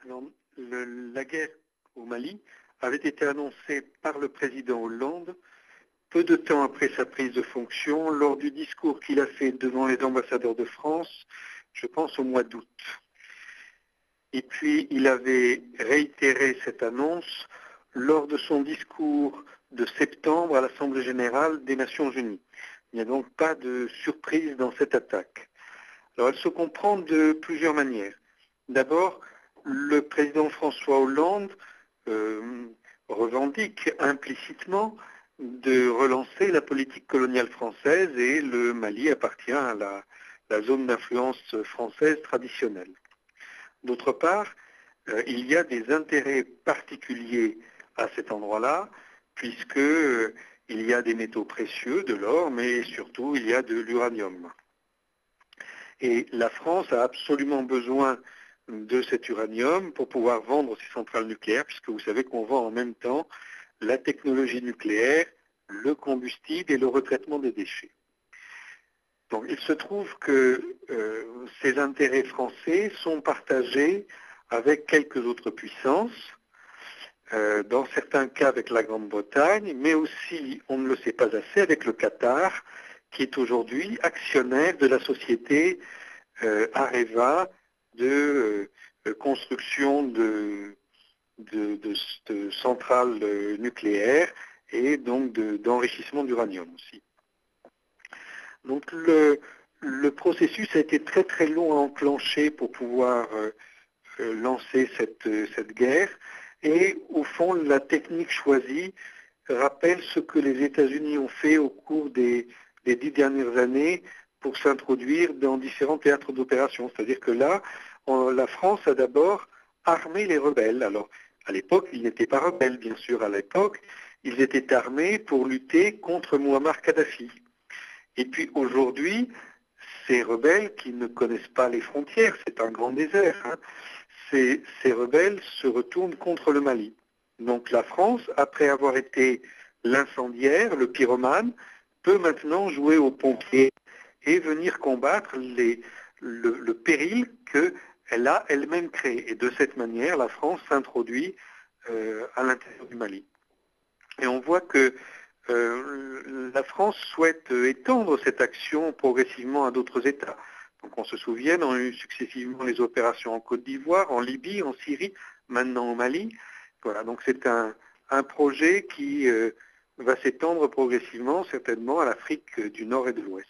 Alors, la guerre au Mali avait été annoncée par le président Hollande peu de temps après sa prise de fonction, lors du discours qu'il a fait devant les ambassadeurs de France, je pense au mois d'août. Et puis, il avait réitéré cette annonce lors de son discours de septembre à l'Assemblée générale des Nations unies. Il n'y a donc pas de surprise dans cette attaque. Alors, elle se comprend de plusieurs manières. D'abord, le président François Hollande revendique implicitement de relancer la politique coloniale française et le Mali appartient à la zone d'influence française traditionnelle. D'autre part, il y a des intérêts particuliers à cet endroit-là, puisque il y a des métaux précieux, de l'or, mais surtout il y a de l'uranium. Et la France a absolument besoin de cet uranium pour pouvoir vendre ses centrales nucléaires, puisque vous savez qu'on vend en même temps la technologie nucléaire, le combustible et le retraitement des déchets. Donc il se trouve que ces intérêts français sont partagés avec quelques autres puissances, dans certains cas avec la Grande-Bretagne, mais aussi, on ne le sait pas assez, avec le Qatar, qui est aujourd'hui actionnaire de la société Areva de construction de centrales nucléaires et donc d'enrichissement d'uranium aussi. Donc le processus a été très très long à enclencher pour pouvoir lancer cette guerre et au fond la technique choisie rappelle ce que les États-Unis ont fait au cours des 10 dernières années pour s'introduire dans différents théâtres d'opération. C'est-à-dire que là, la France a d'abord armé les rebelles. Alors, à l'époque, ils n'étaient pas rebelles, bien sûr. À l'époque, ils étaient armés pour lutter contre Muammar Kadhafi. Et puis aujourd'hui, ces rebelles qui ne connaissent pas les frontières, c'est un grand désert, hein, ces rebelles se retournent contre le Mali. Donc la France, après avoir été l'incendiaire, le pyromane, peut maintenant jouer au pompier et venir combattre le péril qu'elle a elle-même créé. Et de cette manière, la France s'introduit à l'intérieur du Mali. Et on voit que la France souhaite étendre cette action progressivement à d'autres États. Donc on se souvient, on a eu successivement les opérations en Côte d'Ivoire, en Libye, en Syrie, maintenant au Mali. Voilà, donc c'est un projet qui va s'étendre progressivement, certainement, à l'Afrique du Nord et de l'Ouest.